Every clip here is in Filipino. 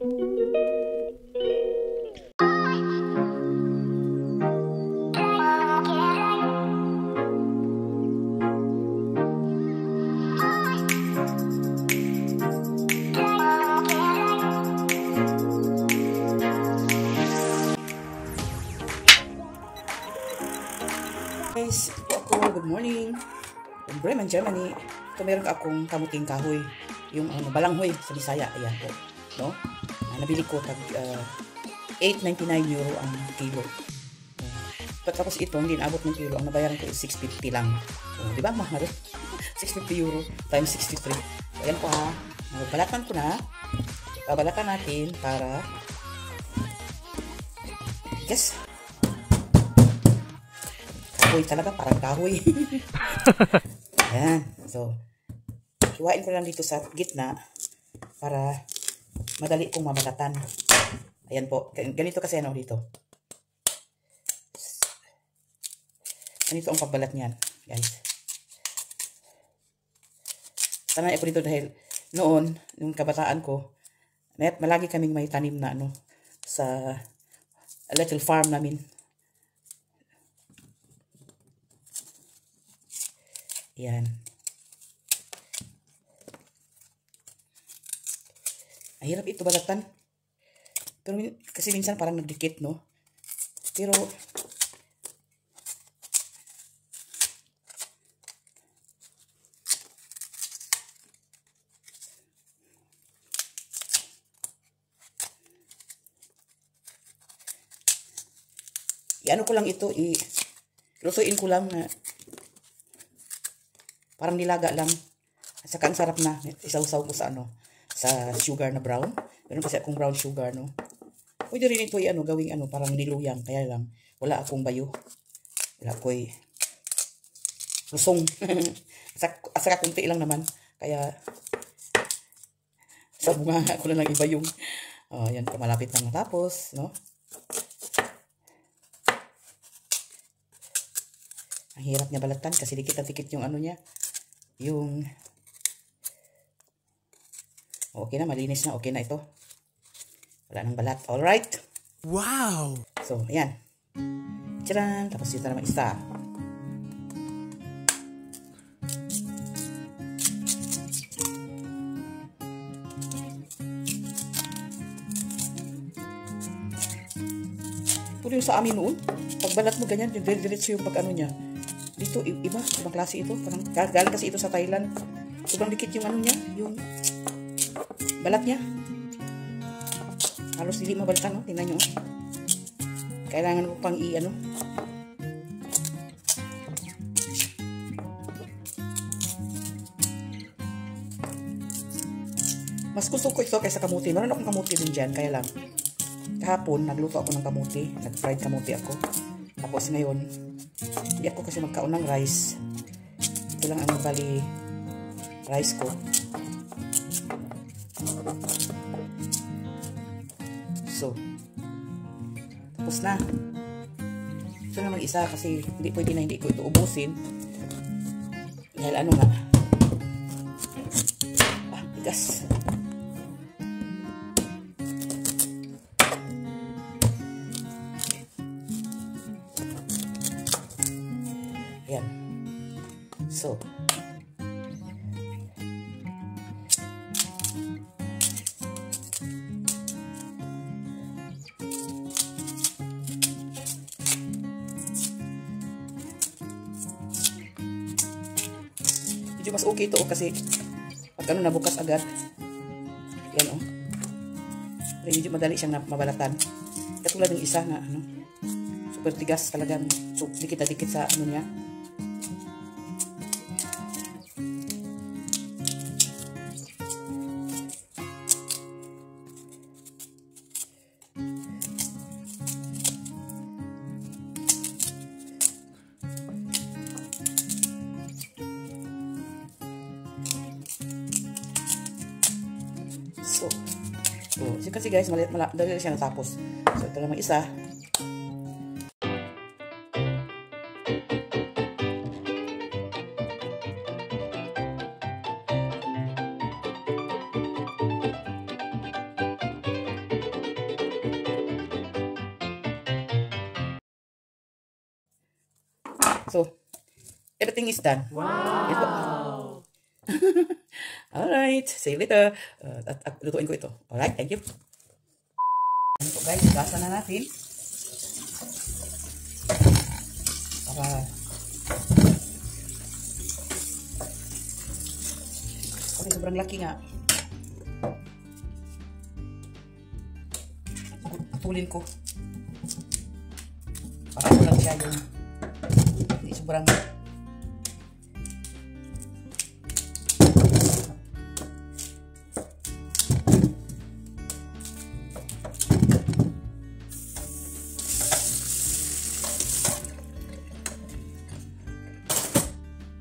Guys, good morning. From Bremen, Germany. Ito meron akong kamuting kahoy. Yung balanghoy sa Bisaya. Ayan po. No? Nabili ko tag 8.99 euro ang kilo. Tapos ito, hindi naabot ng kilo. Ang nabayaran ko is 6.50 lang. Di ba? Mahal. 6.50 euro times 63. Ayan po ha. Balatan ko na. Babalatan natin para yes. Kahoy talaga, parang kahoy. Ayan. So, hiwain ko lang dito sa gitna para madali kong mabalatan. Ayan po. Ganito kasi ano dito. Ganito ang pagbalat niyan, guys. Sanay ako dito dahil noon, yung kabataan ko, malagi kaming may tanim na ano sa little farm namin. Yan. Ang hirap ito balatan. Pero kasi minsan parang nagdikit, no? Pero ano ko lang ito, lutuin ko lang na parang nilaga lang. At saka ang sarap na. Isaw-saw ko sa sa sugar na brown. Meron kasi akong brown sugar, no. Pwede rin ito gawing parang niluyang. Kaya lang, wala akong bayo. Wala ako'y lusong. At saka kunti lang naman. Kaya, sa bunga ko na lang iba yung, yan, malapit na matapos, no. Ang hirap niya balatan kasi dikit na dikit yung niya. Yung okay na, malinis na, okay na ito. Wala nang balat. Alright. Wow! So, ayan. Tcharan! Tapos dito naman isa. Puro yung sa amin noon. Pagbalat mo ganyan, yung diretso yung niya. Dito, ibang klase ito. Parang galing kasi ito sa Thailand. Sobrang dikit yung niya, yung balat niya. Halos hindi mabalatan, no? Tingnan nyo. Kailangan ko pang Mas gusto ko ito kaysa kamuti. Meron akong kamuti din dyan, kaya lang. Kahapon, nagluto ako ng kamuti. Nag-fried kamuti ako. Tapos ngayon, hindi ako kasi magkaon ng rice. Ito lang ang bali rice ko. So, tapos na. Ito naman isa kasi hindi pwede na hindi ko ito ubusin. Dahil nga. Bigas. Yan. So, medyo mas okay ito kasi pag nabukas agad. Yan Pero medyo madali siyang mabalatan. Katulad ng isa na super tigas talaga. So, dikit na dikit sa niya. So kasi guys, dali siya natapos. So, ito naman isa. So, everything is done. Wow! Alright, see you later. At lutuin ko ito. Alright, thank you. Ito guys, gasa na natin. Para kasi sobrang laki nga. Putulin ko. Para ano lang siya yung hindi sobrang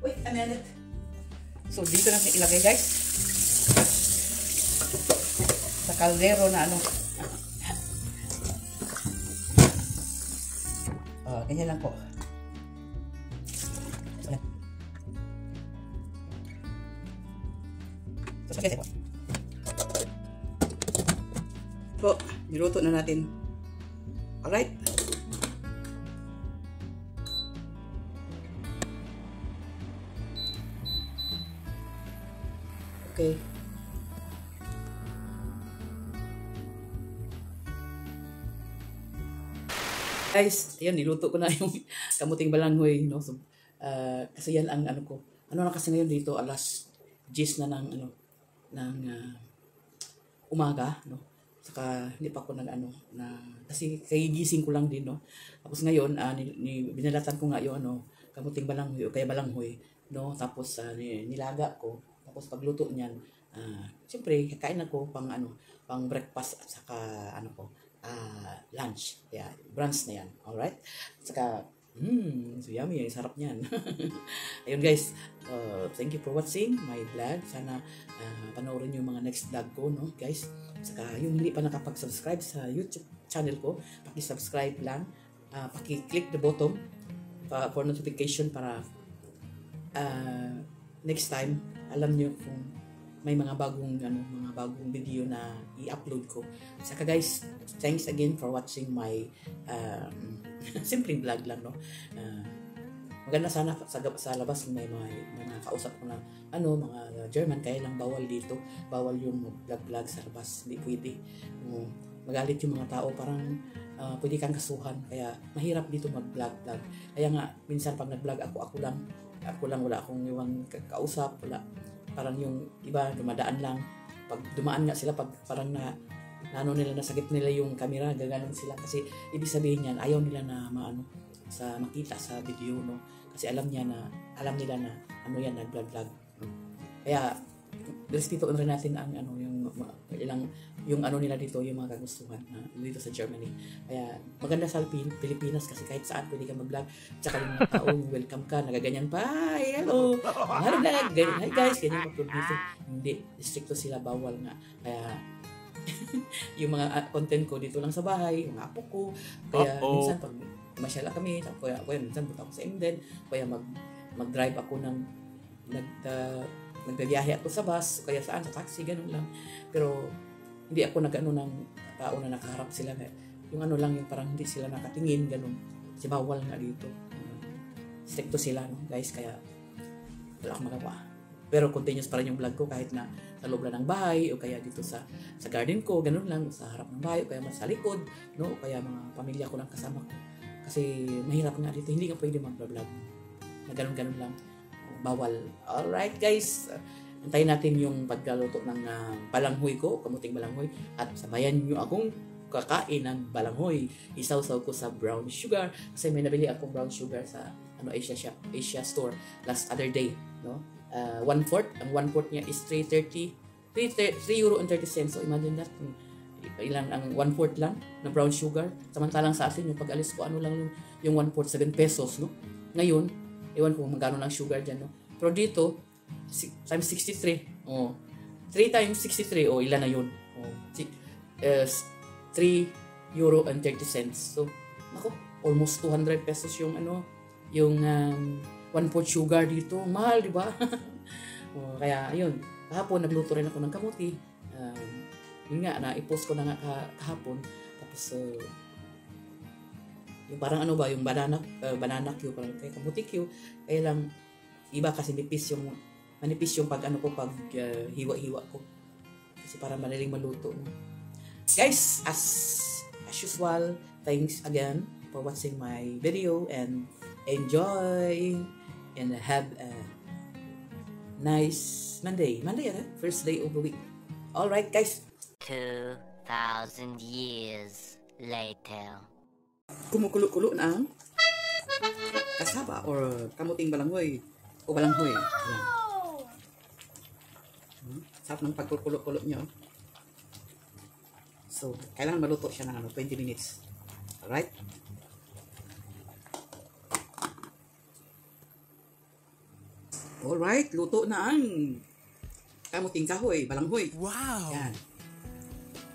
wait a minute. So dito natin ilagay guys sa kaldero na ano. Ganyan lang po. So, niluto na natin. Alright. Okay. Guys, yan, niluto ko na yung kamuting balanghoy, no? So, kasi yan ang ano ko. Ano na kasi ngayon dito, alas 10 na ng, ano, ng umaga, no? Saka hindi pa ako nag-ano, kasi kagigising ko lang din, no? Tapos ngayon, binalatan ko nga yung ano, kamuting balanghoy o kaya balanghoy, no? Tapos nilaga ko. Tapos pagluto niyan, siyempre, kakain ako pang, ano, pang breakfast at saka, ano ko, lunch. Yeah, brunch na yan. Alright? Saka, so yummy. Sarap niyan. Ayun guys. Thank you for watching my vlog. Sana panoorin yung mga next vlog ko, no, guys. Saka yung hindi pa nakapag-subscribe sa YouTube channel ko, paki-subscribe lang. Paki-click the button for notification para next time alam niyo kung may mga bagong video na i-upload ko. Saka guys, thanks again for watching my simpleng vlog lang, no. Maganda sana sa labas may mga kausap ko na mga German, kaya lang bawal dito. Bawal yung vlog sa labas, hindi pwede. Magalit yung mga tao, parang pwede kang kasuhan, kaya mahirap dito mag-vlog. Kaya nga minsan pag nag-vlog ako lang, wala akong iwang kausap, wala. Parang yung iba dumadaan lang. Pag dumaan nga sila, pag parang nila, nasagip nila yung camera, gaganon sila. Kasi ibig sabihin yan, ayaw nila na makita sa video, no? Kasi alam nila na ano yan, nag-vlog. Kaya respeto rin natin ang yung ano nila dito, yung mga kagustuhan dito sa Germany. Kaya maganda sa Pilipinas kasi kahit saan pwede ka mag-vlog. Tsaka yung mga tao, welcome ka, nagaganyan pa, hi, hello, hi guys, ganyan pa dito. Hindi, stricto sila, bawal nga. Kaya yung mga content ko dito lang sa bahay, yung apo ko, kaya minsan pag masyala kami, kaya minsan punta ako sa Emden, kaya mag-drive ako ng nagbibiyahe ako sa bus, kaya saan, sa taxi, ganun lang. Pero hindi ako nag-ano ng tao na nakaharap sila. Yung ano lang, yung parang hindi sila nakatingin, ganun. Kasi bawal nga dito. Stricto sila, no, guys, kaya wala akong magawa. Pero continuous pa rin yung vlog ko kahit na sa loob lang ng bahay o kaya dito sa garden ko, ganun lang, sa harap ng bahay o kaya sa likod, no, o kaya mga pamilya ko lang kasama ko. Kasi mahirap nga dito, hindi ka pwede mag-vlog na ganun lang. Bawal. Alright guys, antayin natin yung pagkaluto ng balanghoy ko, kamuting balanghoy, at sabayan nyo akong kakain ng balanghoy. Isaw-saw ko sa brown sugar kasi may nabili akong brown sugar sa Asia store last other day, no. 1/4, ang 1/4 niya is 3.30 €3.30. So imagine that, ilan ang 1/4 lang na brown sugar, samantalang sa atin yung pag-alis ko lang yung 1/4 7 pesos, no. Ngayon ewan ko magkano lang sugar dyan, no? Pero dito, times 63. 3 times 63. Ilan na yun? €3.30. So, ako, almost 200 pesos yung yung 1/4 sugar dito. Mahal, di ba? Kaya, ayun. Kahapon, nagluto rin ako ng kamuti. Yun nga, na-post ko na nga kahapon. Tapos, Yung parang ano ba, yung banana Q, parang kay kamuti Q, kaya lang iba kasi manipis yung pag hiwa-hiwa ko. Kasi parang madaling maluto. No? Guys, as usual, thanks again for watching my video and enjoy and have a nice Monday. Monday, first day of the week. Alright, guys. 2,000 years later. Kumukulo-kulo na ang kasaba or kamuting balanghoy o balanghoy. Ayan. Sarap ng pagkukulo-kulo nyo. So, kailangan maluto siya ng 20 minutes. Alright? Alright, luto na ang kamuting kahoy, balanghoy. Wow! Yan.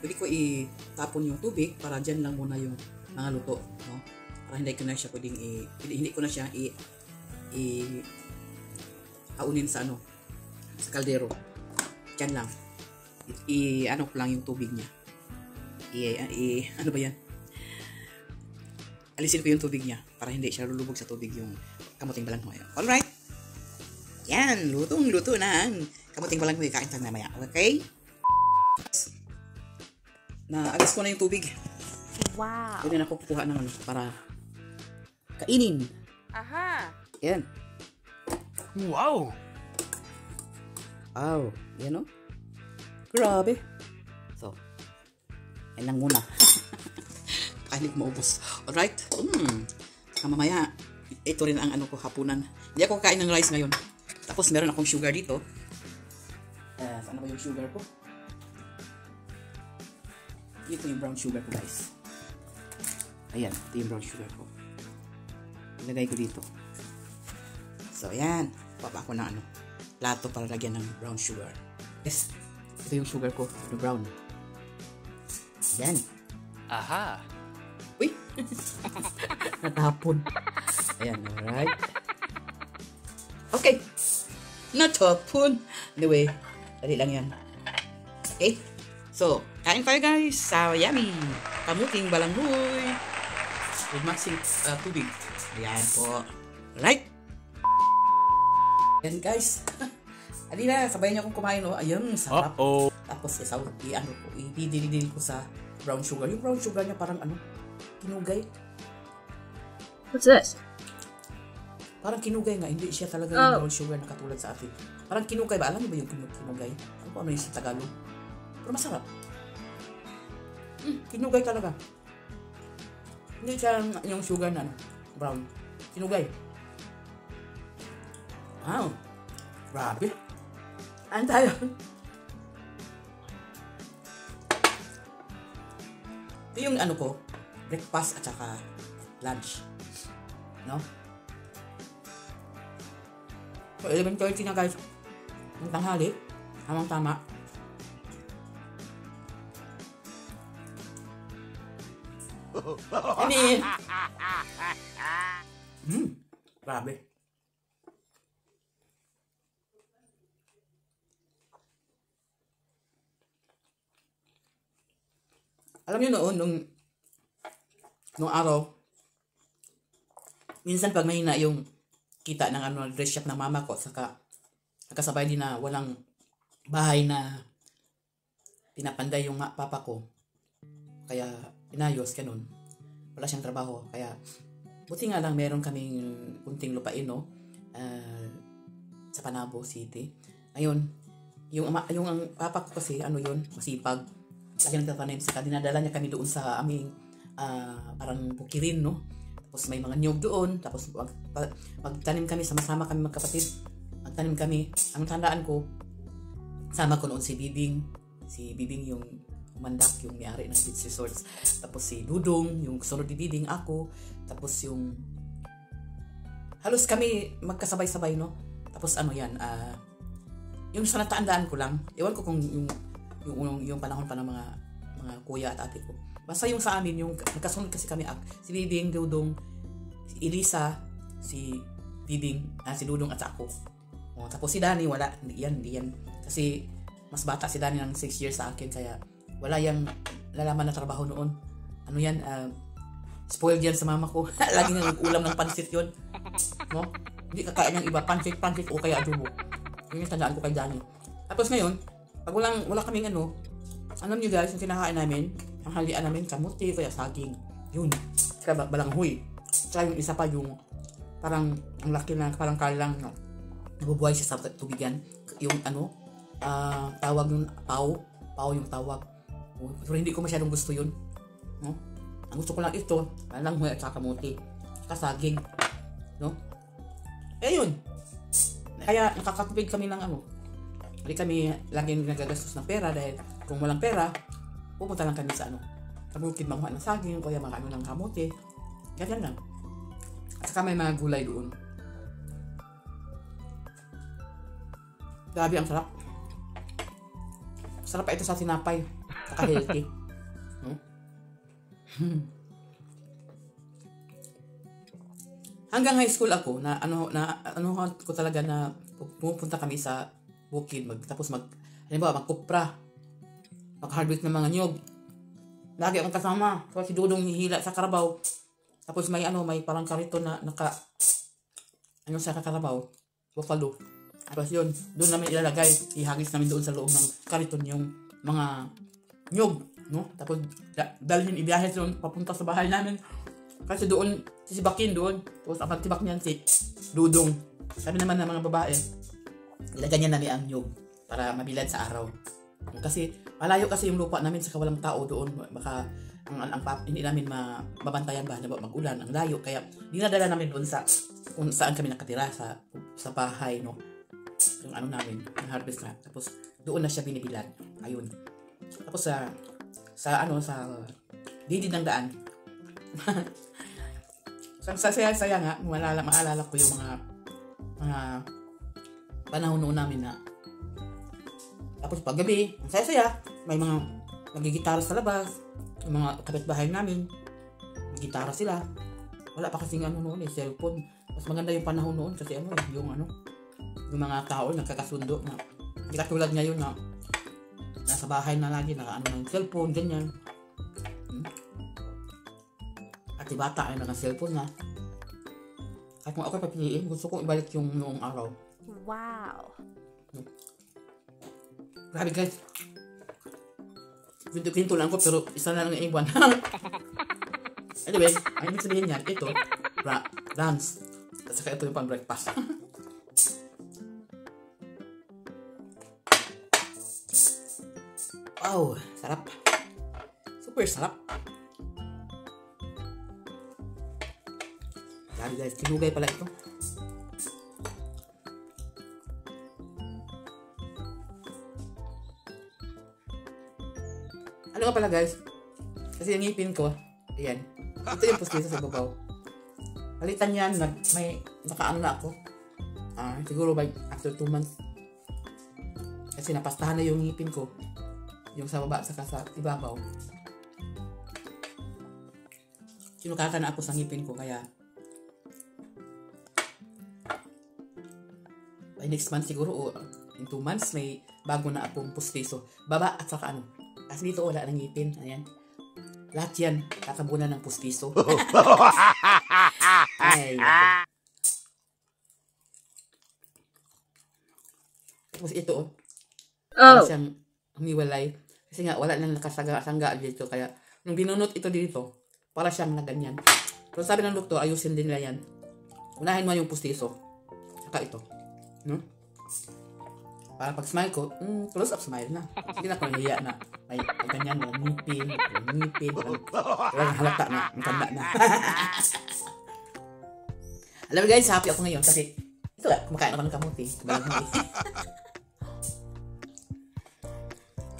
Pwede ko itapon yung tubig para dyan lang muna yung mga luto. No? Para hindi ko na siya pwedeng hindi ko na siya aunin sa sa kaldero. Dyan lang. Ano ko lang yung tubig niya. Ano ba yan? Alisin ko yung tubig niya para hindi siya lulubog sa tubig yung kamuting balanghoy. Alright? Yan, lutong-luto na ang kamuting balanghoy. Kain tayo mamaya. Okay? Naalis ko na yung tubig. Wow! Pwede na ako kukuha ng para kainin. Aha! Yan. Wow! Wow. Yan o. Grabe. So, yan lang muna. Hindi ko maubos. Alright? Saka mamaya, ito rin ang hapunan. Hindi ako kakain ng rice ngayon. Tapos meron akong sugar dito. Saan ba yung sugar ko? Ito yung brown sugar ko, guys. Ayan, ito yung brown sugar ko. Ilagay ko dito. So, ayan. Papa ko na plato para lagyan ng brown sugar. Yes, ito yung sugar ko, brown. Ayan. Aha! Uy! Natapon. Ayan, alright. Okay. Natapon. Anyway, dali lang yan. Okay? So, kain tayo guys sa yummy kamuting balanghoy with maxing tubig. Ayan po. Alright? Ayan guys. Alina, sabayan niyo akong kumain. Ayun, sarap. Uh-oh. Tapos ididil ko sa brown sugar. Yung brown sugar niya parang kinugay. What's this? Parang kinugay nga. Hindi siya talaga yung brown sugar na katulad sa atin. Parang kinugay ba? Alam niyo ba yung kinugay? Ano yung sa Tagalog? Pero masarap. Kinugay talaga. Hindi siya yung sugar na brown. Kinugay. Wow. Grabe. Ano tayo? Ito yung ko, breakfast at saka lunch. No? So, 11:30 na guys. Ang tanghali. Hamang tama. Grabe. Alam niyo nung araw, minsan pag mahina yung kita ng dress shop ng mama ko, saka nakasabay din na walang bahay na pinapanday yung papa ko. Kaya inayos, ganun. Wala siyang trabaho. Kaya, buti nga lang meron kaming kunting lupain, no? Sa Panabo City. Ngayon, yung papa ko kasi, masipag. Lagi nagtatanim. Saka dinadala niya kami doon sa aming parang bukirin, no? Tapos may mga niyog doon. Tapos magtanim kami, sama-sama kami magkapatid. Magtanim kami. Ang tandaan ko, sama ko noon si Bibing. Si Bibing yung umandak, yung may-ari ng beach resorts. Tapos si Dudong, yung sunod ni Bibing, ako. Tapos halos kami magkasabay-sabay, no? Tapos yung sa natandaan ko lang, ewan ko kung yung panahon pa ng mga kuya at ate ko. Basta yung sa amin, yung nagkasunod kasi kami, si Bibing, Dudong, si Elisa, si Bibing, si Dudong at ako. Tapos si Danny, wala, hindi yan. Kasi mas bata si Danny ng 6 years sa akin, kaya wala yung lalaman na trabaho noon. Spoiled yan sa mama ko. Lagi nga nag-ulam ng pansit yun. No? Hindi kakain ng iba. Pansit o kaya adobo. Yun yung tandaan ko kay Danny. Tapos ngayon, pag wala kaming ano, alam nyo guys, yung kinakain namin, ang halian namin, kamuti, kaya saging. Yun. Saka balanghoy. Saka yung isa pa yung, parang, ang laki na, parang kalang, no? Nabubuhay siya sa tubigan. Yung ano, tawag yung pao yung tawag. Pero hindi ko masyadong gusto yun. No? Ang gusto ko lang ito, balanghoy at saka kamuti. Saka saging. No? Eh yun. Kaya nakakatubig kami ng ano. Hindi kami laging nagagastos ng pera dahil kung walang pera, pupunta lang kami sa ano. Sa bukid manguha ng saging, kaya mga ano ng kamote. Ganyan lang. At saka may mga gulay doon. Grabe, ang sarap. Sarap pa ito sa tinapay. Saka healthy. Hanggang high school ako na ano ko talaga na pupunta kami sa bukid halimbawa magkupra, mag-harvest ng mga nyog. Lagi akong kasama. So, si Dudong hihila sa karabaw. Tapos may parang karito na sa karabaw. Buffalo. Tapos yun, doon namin ilalagay. Ihagis namin doon sa loob ng kariton yung mga nyog. No? Tapos dalhin ibiyahe doon papunta sa bahay namin. Kasi doon, sisibakin doon. Tapos ang pagtibak niyan si Dudong. Sabi naman ng mga babae, ilagay niya namin ang nyog para mabilad sa araw. Kasi malayo kasi yung lupa namin, saka walang tao doon. Baka hindi namin mabantayan ba na mag-ulan, ang layo. Kaya dinadala namin doon kung saan kami nakatira sa bahay, no. Yung namin, yung harvest na. Tapos doon na siya binibilad. Ayun. Tapos sa didid ng daan. Saya nga, maalala ko yung mga panahon noon namin na. Tapos paggabi, ang saya-saya, may mga nagigitara sa labas, yung mga kapitbahay namin, gitara sila. Wala pa kasing noon cellphone. Mas maganda yung panahon noon kasi yung mga tao nagkakasundo na hindi katulad ngayon na nasa bahay na lagi ng cellphone, ganyan. At yung bata ay naka-cellphone na. At kung ako papiliin, gusto kong ibalik yung noong araw. Wow. Grabe guys. Pinto lang ko pero isa na lang ang iwan. Anyway, ay ibig sabihin yan, ito, dance. At saka ito yung pang breakfast. Wow, sarap. Super sarap. Grabe guys, tinugay pala ito. Ano nga pala guys, kasi yung ngipin ko, ayan, ito yung pustiso sa babaw. Palitan yan, may nakaano na ako. Siguro after 2 months. Kasi napastahan na yung ngipin ko. Yung sa baba, saka sa ibabaw. Sinukaka na ako sa ngipin ko, kaya by next month siguro, o in 2 months, may bago na akong pustiso. Baba at saka kasi dito wala ng ngipin. Ayan. Lahat yan, kakabunan ng pustiso. Ay, tapos ito, siyang humiwalay. Kasi nga, wala nang nakasangga dito. Kaya, nung binunot ito dito, para siyang na ganyan. So, sabi ng doktor, ayusin din nila yan. Unahin mo yung pustiso. Saka ito. No? Para pag smile ko, close up smile na. Hindi na ko nahiya na. May ganyan, may ngipin. Walang halata na. Ang tanda na. Alam mo guys, happy ako ngayon kasi ito kumakain ako ng kamuti.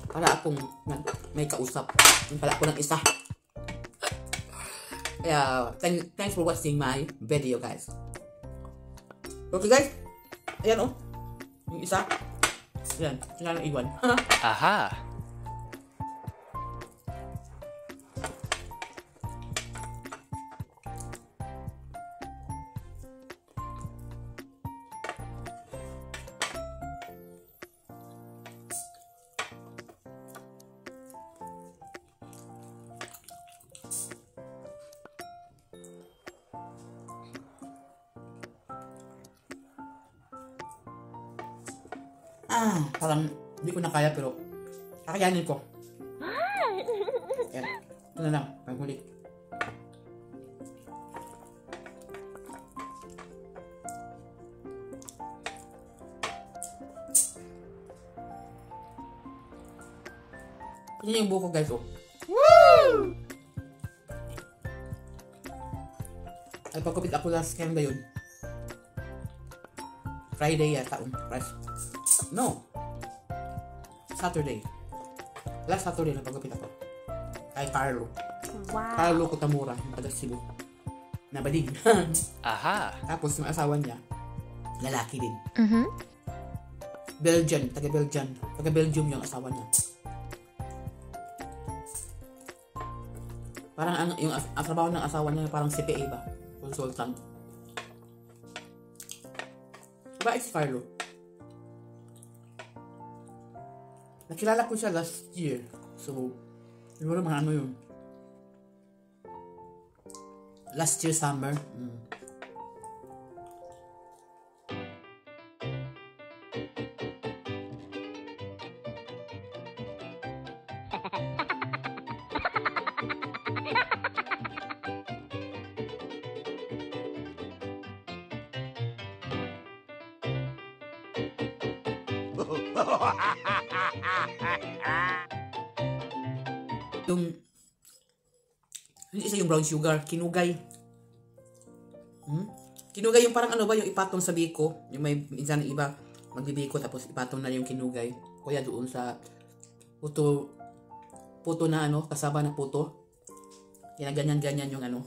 Para akong may kausap. Yung pala ako ng isa. Kaya, thanks for watching my video guys. Okay guys. Ayan yung isa. Ayan, sila ng iwan. Aha! Parang hindi ko na kaya pero kakayanin ko. Yan. Ito na lang. Pag-ulit. Yan yung buko guys, oh. Woo! Ay, pagkapit ako last time ba yun? Friday yata. No. Saturday. Last Saturday na pagkapit ako. Kay Carlo. Wow. Carlo Kutamura, yung taga Cebu. Nabading. Aha. Tapos yung asawa niya, lalaki din. Mm-hmm. Belgian, taga Belgium yung asawa niya. Parang yung trabaho ng asawa niya parang CPA ba? Consultant. Diba si Carlo? Nakilala ko siya last year. So, siguro mga ano yun. Last year summer. Yung hindi isa yung brown sugar, kinugay. Kinugay yung parang ano ba, yung ipatong sa biko. Yung may minsan iba magbibiko tapos ipatong na yung kinugay. Kuya doon sa puto na ano, kasaba na puto. Yan, ganyan yung ano.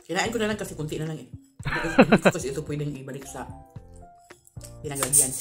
Kinain ko na lang kasi kunti na lang eh. Hindi ko kasi ito pwedeng ibalik sa pinaglagyan.